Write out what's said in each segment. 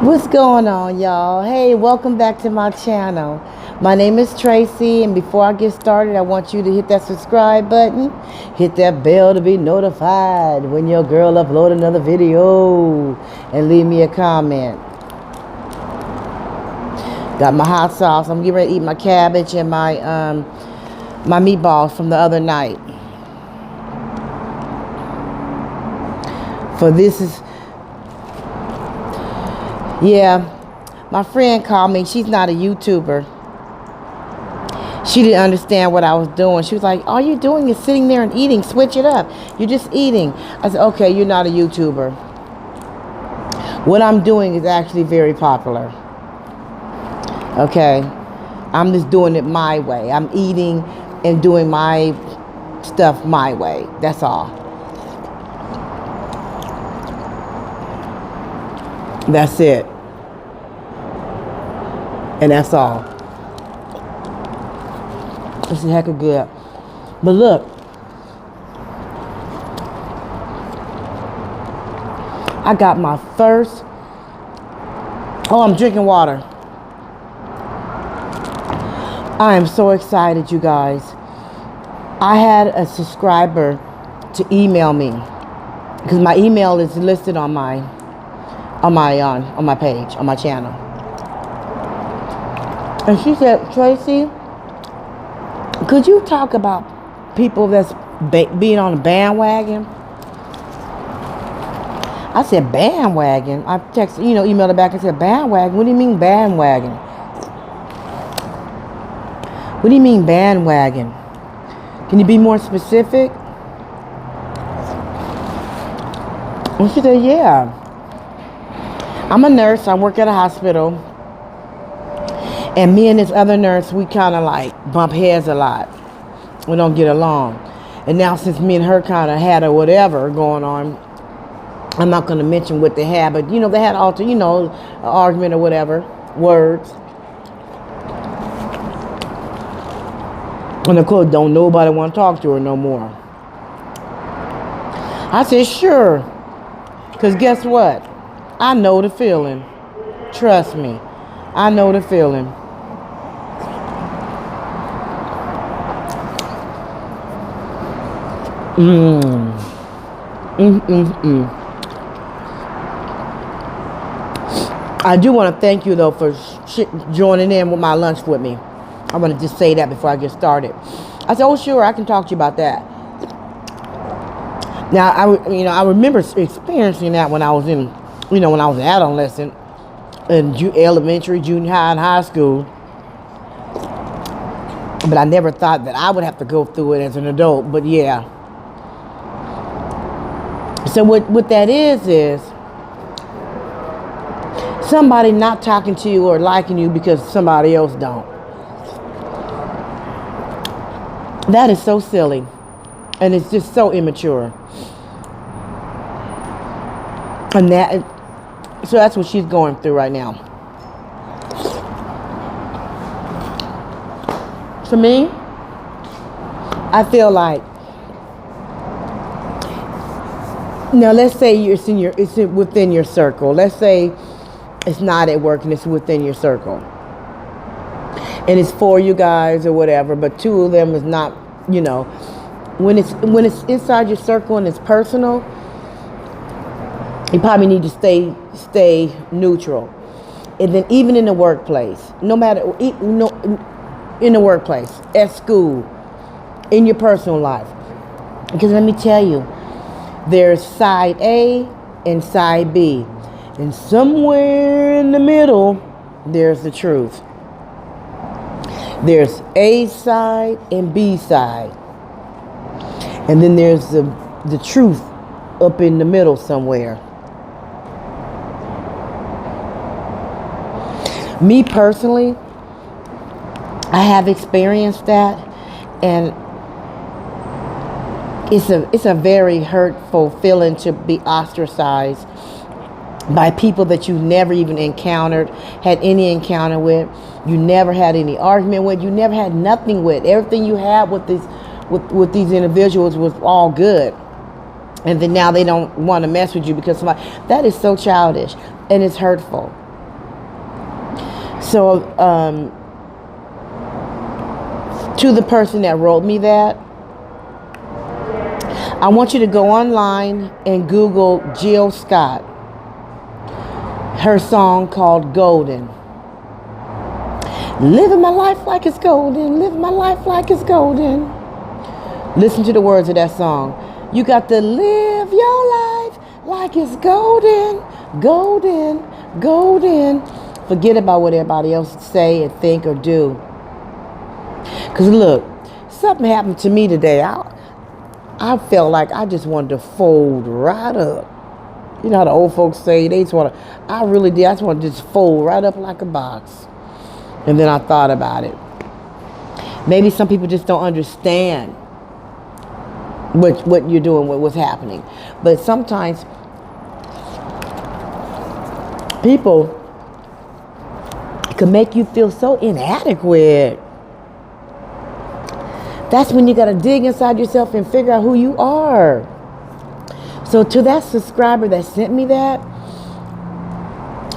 What's going on, y'all? Hey, welcome back to my channel. My name is Tracy, and before I get started, I want you to hit that subscribe button, hit that bell to be notified when your girl upload another video, and leave me a comment. Got my hot sauce. I'm getting ready to eat my cabbage and my meatballs from the other night. For this is, yeah, my friend called me. She's not a YouTuber. She didn't understand what I was doing. She was like, all you're doing is sitting there and eating. Switch it up. You're just eating. I said, okay, you're not a YouTuber. What I'm doing is actually very popular. Okay? I'm just doing it my way. I'm eating and doing my stuff my way. That's all. That's it. And that's all. It's a heck of good. But look. I got my first. Oh, I'm drinking water. I am so excited, you guys. I had a subscriber to email me because my email is listed on my page, on my channel. And she said, Tracy, could you talk about people that's being on a bandwagon? I said, bandwagon? I texted, emailed her back and said, bandwagon? What do you mean bandwagon? What do you mean bandwagon? Can you be more specific? And she said, yeah. I'm a nurse. I work at a hospital. And me and this other nurse, we kind of like bump heads a lot. We don't get along. And now since me and her kind of had a whatever going on, I'm not going to mention what they had, but they had an argument or whatever, words. And of course, don't nobody want to talk to her no more. I said, sure. Because guess what? I know the feeling. Trust me. I know the feeling. I do want to thank you, though, for joining in with my lunch with me. I want to just say that before I get started. I said, oh, sure, I can talk to you about that. Now, I remember experiencing that when I was in, when I was an adolescent, in elementary, junior high, and high school. But I never thought that I would have to go through it as an adult, but yeah. So what that is somebody not talking to you or liking you because somebody else don't. That is so silly. And it's just so immature. And so that's what she's going through right now. To me, I feel like, now let's say it's within your circle. Let's say it's not at work and it's within your circle. And it's for you guys or whatever, but two of them is not, when it's inside your circle and it's personal, you probably need to stay neutral. And then even in the workplace, in the workplace, at school, in your personal life. Because let me tell you, there's side A and side B. And somewhere in the middle, there's the truth. There's A side and B side. And then there's the truth up in the middle somewhere. Me personally, I have experienced that, and it's a very hurtful feeling to be ostracized by people that you never even had any encounter with, you never had any argument with, you never had nothing with. Everything you had with these individuals was all good. And then now they don't want to mess with you because somebody, that is so childish and it's hurtful. So, to the person that wrote me that, I want you to go online and Google Jill Scott, her song called Golden. Living my life like it's golden, living my life like it's golden. Listen to the words of that song. You got to live your life like it's golden, golden, golden. Forget about what everybody else say and think or do. Because look, something happened to me today. I felt like I just wanted to fold right up. You know how the old folks say, they just want to, I really did. I just want to just fold right up like a box. And then I thought about it. Maybe some people just don't understand what you're doing, what's happening. But sometimes people can make you feel so inadequate. That's when you got to dig inside yourself and figure out who you are. So to that subscriber that sent me that,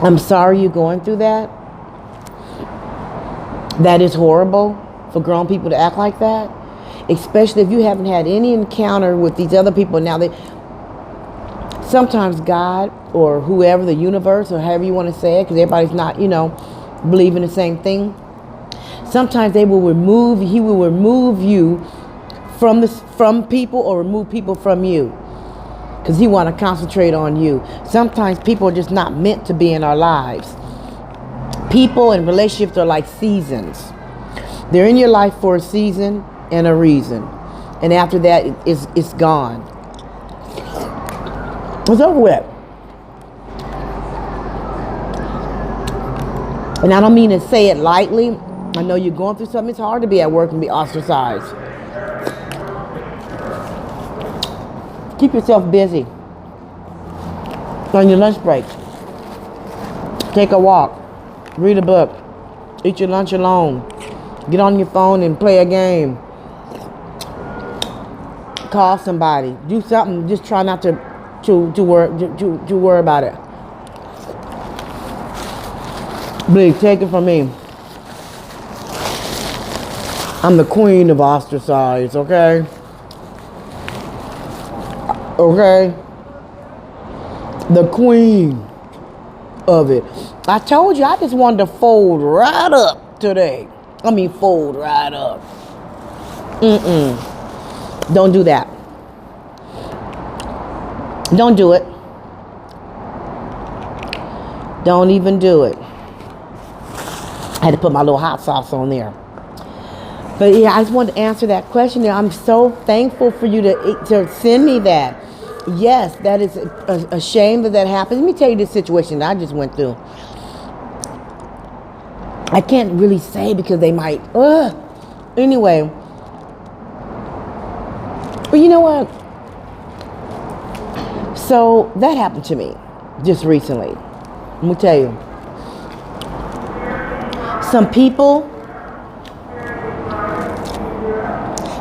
I'm sorry you're going through that. That is horrible for grown people to act like that. Especially if you haven't had any encounter with these other people. Now, sometimes God or whoever, the universe, or however you want to say it, because everybody's not, believing the same thing. Sometimes he will remove you from people or remove people from you because he want to concentrate on you. Sometimes people are just not meant to be in our lives. People and relationships are like seasons. They're in your life for a season and a reason. And after that, it's gone. It's over with. And I don't mean to say it lightly. I know you're going through something. It's hard to be at work and be ostracized. Keep yourself busy. On your lunch break. Take a walk. Read a book. Eat your lunch alone. Get on your phone and play a game. Call somebody. Do something. Just try not to worry about it. Please, take it from me. I'm the queen of ostracized, okay? Okay? The queen of it. I told you I just wanted to fold right up today. I mean, fold right up. Don't do that. Don't do it. Don't even do it. I had to put my little hot sauce on there. But yeah, I just wanted to answer that question. I'm so thankful for you to send me that. Yes, that is a shame that happened. Let me tell you this situation that I just went through. I can't really say because they might. Anyway. But you know what? So that happened to me just recently. Let me tell you. Some people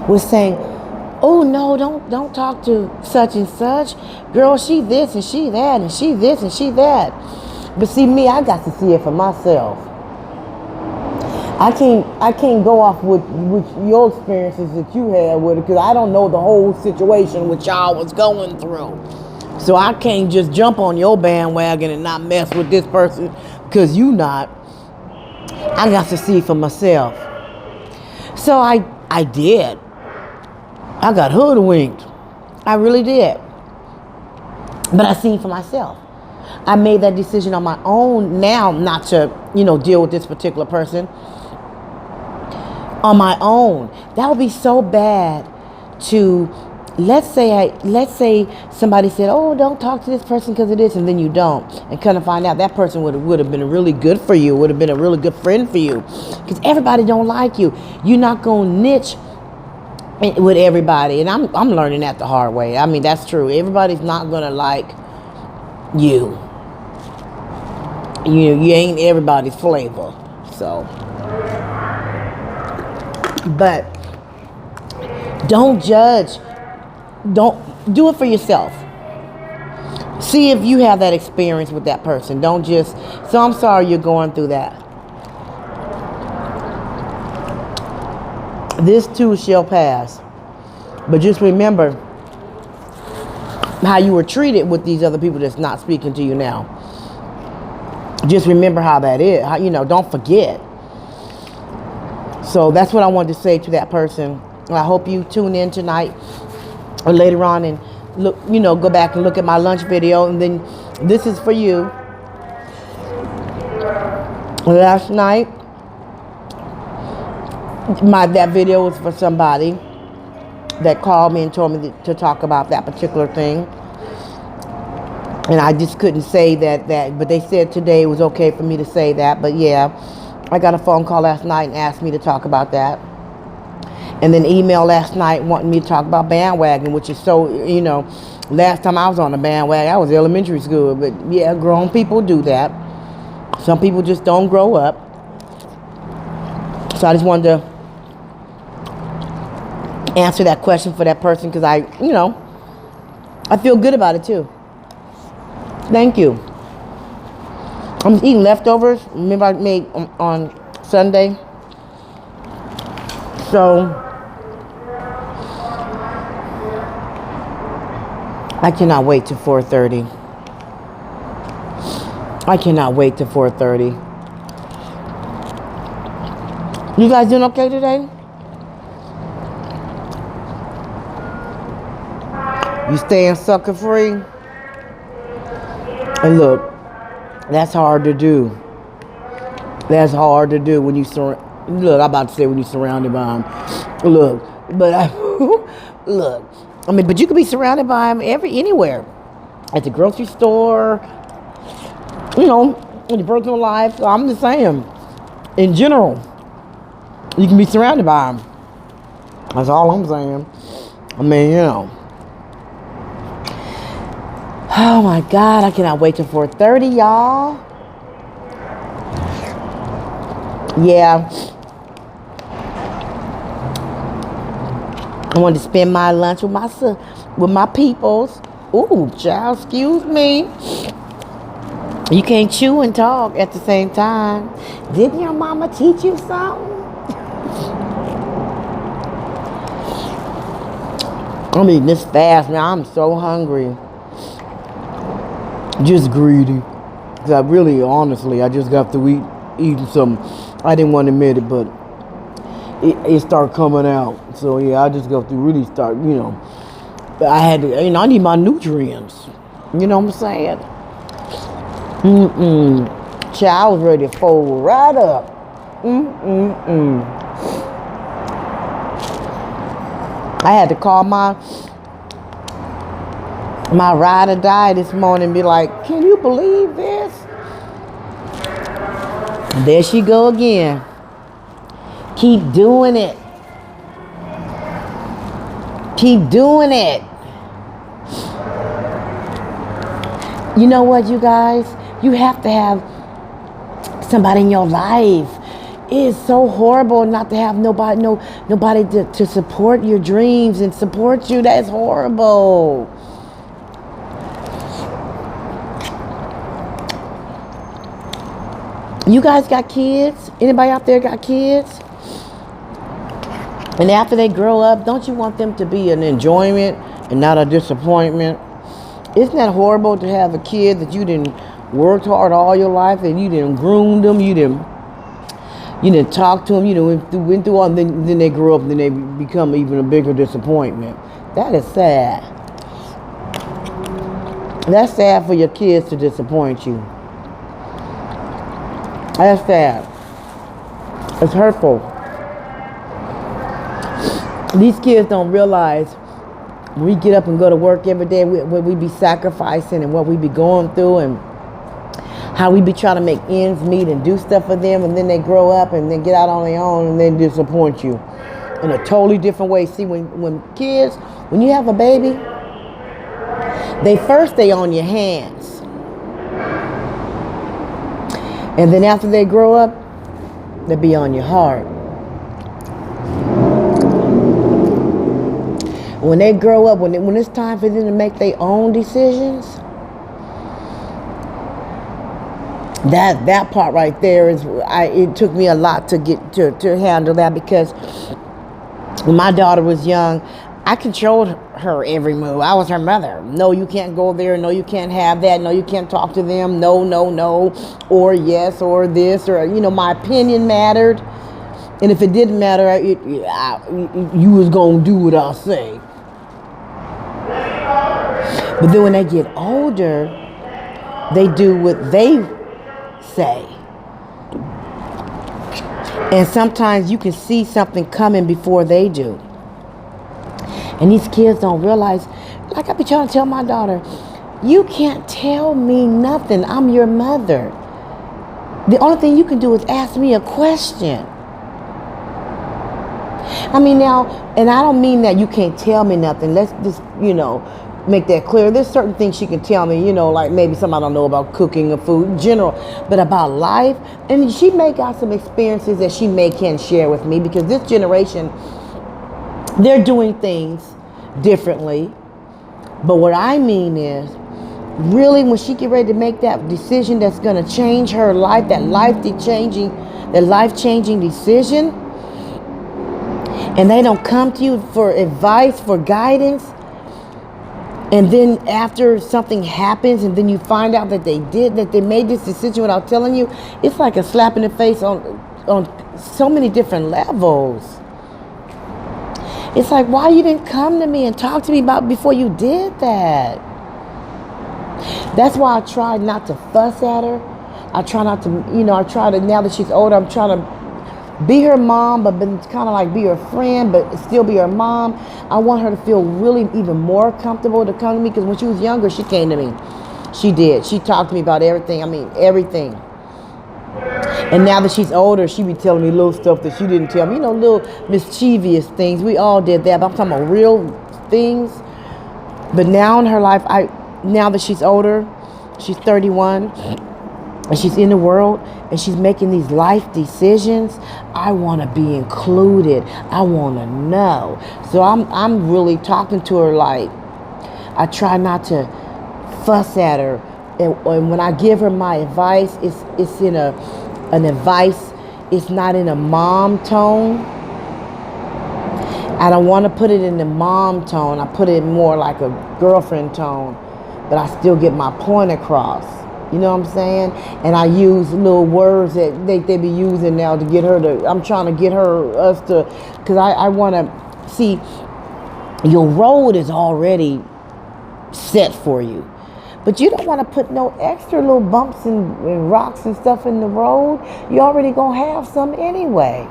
was saying, oh no, don't talk to such and such. Girl, she this and she that and she this and she that. But see me, I got to see it for myself. I can't go off with your experiences that you had with it because I don't know the whole situation which y'all was going through. So I can't just jump on your bandwagon and not mess with this person because you not. I got to see for myself. So I did. I got hoodwinked. I really did. But I seen for myself. I made that decision on my own now not to, deal with this particular person. On my own. That would be so bad to, let's say somebody said, oh, don't talk to this person because of this, and then you don't. And kind of find out that person would have been really good for you, would have been a really good friend for you. Because everybody don't like you. You're not going to niche with everybody. And I'm learning that the hard way. I mean, that's true. Everybody's not going to like you. You ain't everybody's flavor. So, but don't judge. Don't do it for yourself. See if you have that experience with that person. Don't just, so I'm sorry you're going through that. This too shall pass. But just remember how you were treated with these other people that's not speaking to you now. Just remember how that is. How, don't forget. So that's what I wanted to say to that person. I hope you tune in tonight or later on and look, go back and look at my lunch video. And then this is for you. Last night, that video was for somebody that called me and told me to talk about that particular thing. And I just couldn't say that, but they said today it was okay for me to say that. But yeah, I got a phone call last night and asked me to talk about that. And then email last night wanting me to talk about bandwagon, which is so, last time I was on the bandwagon, I was elementary school. But yeah, grown people do that. Some people just don't grow up. So I just wanted to answer that question for that person because I feel good about it too. Thank you. I'm eating leftovers. Remember I made on Sunday. So I cannot wait till 4:30. I cannot wait till 4:30. You guys doing okay today? You staying sucker free? And look, that's hard to do. That's hard to do when you look, I'm about to say when you're surrounded by them. Look, but look, but you could be surrounded by them anywhere. At the grocery store, in your personal life. So I'm just saying, in general, you can be surrounded by them. That's all I'm saying. Oh my God, I cannot wait till 4:30, y'all. Yeah. I wanted to spend my lunch with my peoples. Ooh, child, excuse me. You can't chew and talk at the same time. Didn't your mama teach you something? I'm eating this fast, man. I'm so hungry. Just greedy. Cause honestly, I just got to eating some. I didn't want to admit it, but it started coming out. So yeah, I just got to really start, I had to, I need my nutrients. You know what I'm saying? Child, I was ready to fold right up. I had to call my ride or die this morning and be like, can you believe this? And there she go again. Keep doing it. Keep doing it. You know what, you guys? You have to have somebody in your life. It is so horrible not to have nobody to support your dreams and support you. That is horrible. You guys got kids? Anybody out there got kids? And after they grow up, don't you want them to be an enjoyment and not a disappointment? Isn't that horrible to have a kid that you didn't work hard all your life and you didn't groom them, you didn't talk to them, went through all, and then they grow up and then they become even a bigger disappointment. That is sad. That's sad for your kids to disappoint you. That's sad. It's hurtful. These kids don't realize when we get up and go to work every day, what we be sacrificing and what we be going through and how we be trying to make ends meet and do stuff for them, and then they grow up and then get out on their own and then disappoint you in a totally different way. See, when you have a baby, they first stay on your hands. And then after they grow up, they be on your heart. When they grow up, when it's time for them to make their own decisions, that part right there is, it took me a lot to get to handle that, because When my daughter was young, I controlled her every move. I was her mother. No, you can't go there. No, you can't have that. No, you can't talk to them. No, no, no. Or yes, or this, or, my opinion mattered. And if it didn't matter, you was going to do what I say. But then when they get older, they do what they say. And sometimes you can see something coming before they do. And these kids don't realize, like I be trying to tell my daughter, you can't tell me nothing. I'm your mother. The only thing you can do is ask me a question. I mean, now, and I don't mean that you can't tell me nothing. Let's just, make that clear. There's certain things she can tell me, like maybe something I don't know about cooking or food in general, but about life. And she may got some experiences that she can share with me, because this generation, they're doing things differently. But what I mean is, really, when she get ready to make that decision that's going to change her life, that life-changing decision, and they don't come to you for advice, for guidance, and then after something happens and then you find out that they made this decision without telling you, it's like a slap in the face on so many different levels. It's like, why you didn't come to me and talk to me about before you did that? That's why I try not to fuss at her. I try not to, now that she's older, I'm trying to be her mom, but kind of like be her friend, but still be her mom. I want her to feel really even more comfortable to come to me, because when she was younger, she came to me. She did. She talked to me about everything. I mean, everything. And now that she's older, she be telling me little stuff that she didn't tell me. Little mischievous things. We all did that, but I'm talking about real things. But now in her life, now that she's older, she's 31, and she's in the world, and she's making these life decisions, I want to be included. I want to know. So I'm really talking to her like, I try not to fuss at her. And when I give her my advice, it's in an advice. It's not in a mom tone. I don't want to put it in the mom tone. I put it more like a girlfriend tone, but I still get my point across. You know what I'm saying? And I use little words that they be using now to get her to, I'm trying to get us to, because I want to see, your road is already set for you. But you don't want to put no extra little bumps and rocks and stuff in the road. You already going to have some anyway.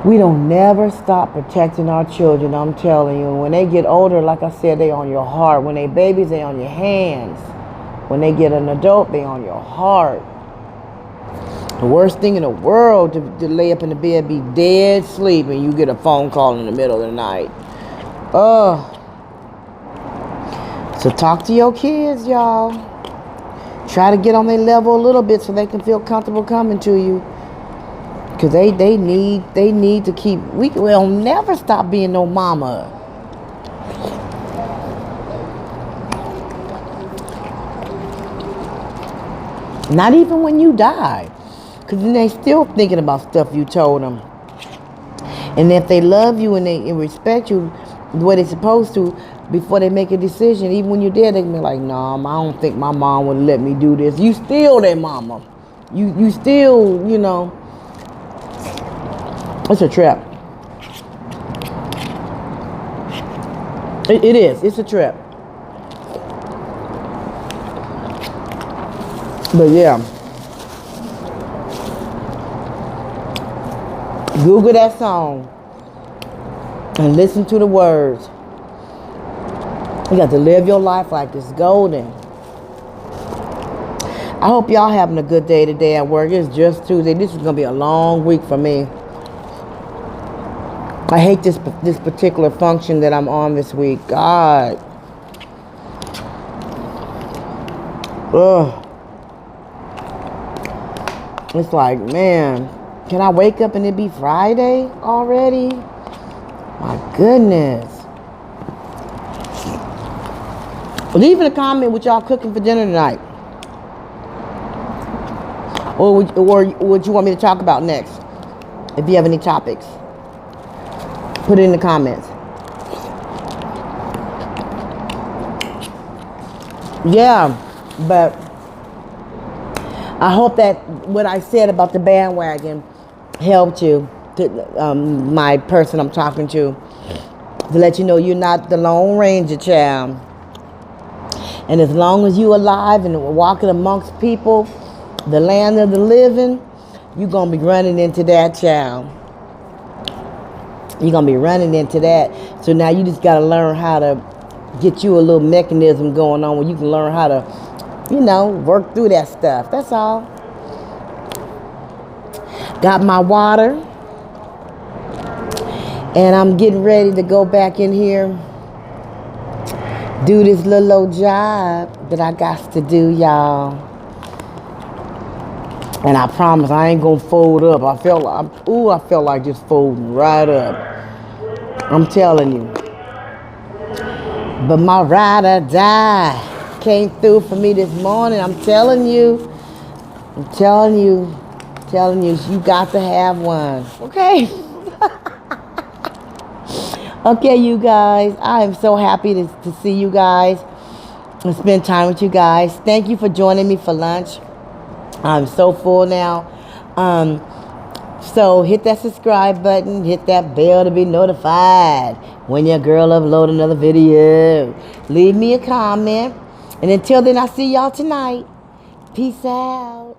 We don't never stop protecting our children, I'm telling you. When they get older, like I said, they on your heart. When they babies, they on your hands. When they get an adult, they on your heart. The worst thing in the world to lay up in the bed, be dead sleep, and you get a phone call in the middle of the night. So talk to your kids, y'all. Try to get on their level a little bit so they can feel comfortable coming to you. Because they need to keep, we'll never stop being no mama. Not even when you die. Because then they still thinking about stuff you told them. And if they love you and they respect you the way they're supposed to, before they make a decision, even when you're dead, they can be like, nah, I don't think my mom would let me do this. You still their mama. You still, it's a trap. It is. It's a trap. But yeah, Google that song and listen to the words. You got to live your life like it's golden. I hope y'all having a good day today at work. It's just Tuesday. This is going to be a long week for me. I hate this particular function that I'm on this week. God. Ugh. It's like, man, can I wake up and it be Friday already? My goodness. Leave in a comment what y'all cooking for dinner tonight. Or what you want me to talk about next, if you have any topics. Put it in the comments. Yeah, but I hope that what I said about the bandwagon helped you, to, my person I'm talking to let you know you're not the Lone Ranger, child. And as long as you're alive and walking amongst people, the land of the living, you're going to be running into that, child. You're going to be running into that. So now you just got to learn how to get you a little mechanism going on where you can learn how to, you know, work through that stuff. That's all. Got my water. And I'm getting ready to go back in here, do this little old job that I got to do, y'all. And I promise I ain't gonna fold up. I felt like just folding right up. I'm telling you. But my ride or die came through for me this morning. I'm telling you, you got to have one. Okay? Okay, you guys. I am so happy to see you guys and spend time with you guys. Thank you for joining me for lunch. I'm so full now. So hit that subscribe button, hit that bell to be notified when your girl upload another video. Leave me a comment. And until then, I'll see y'all tonight. Peace out.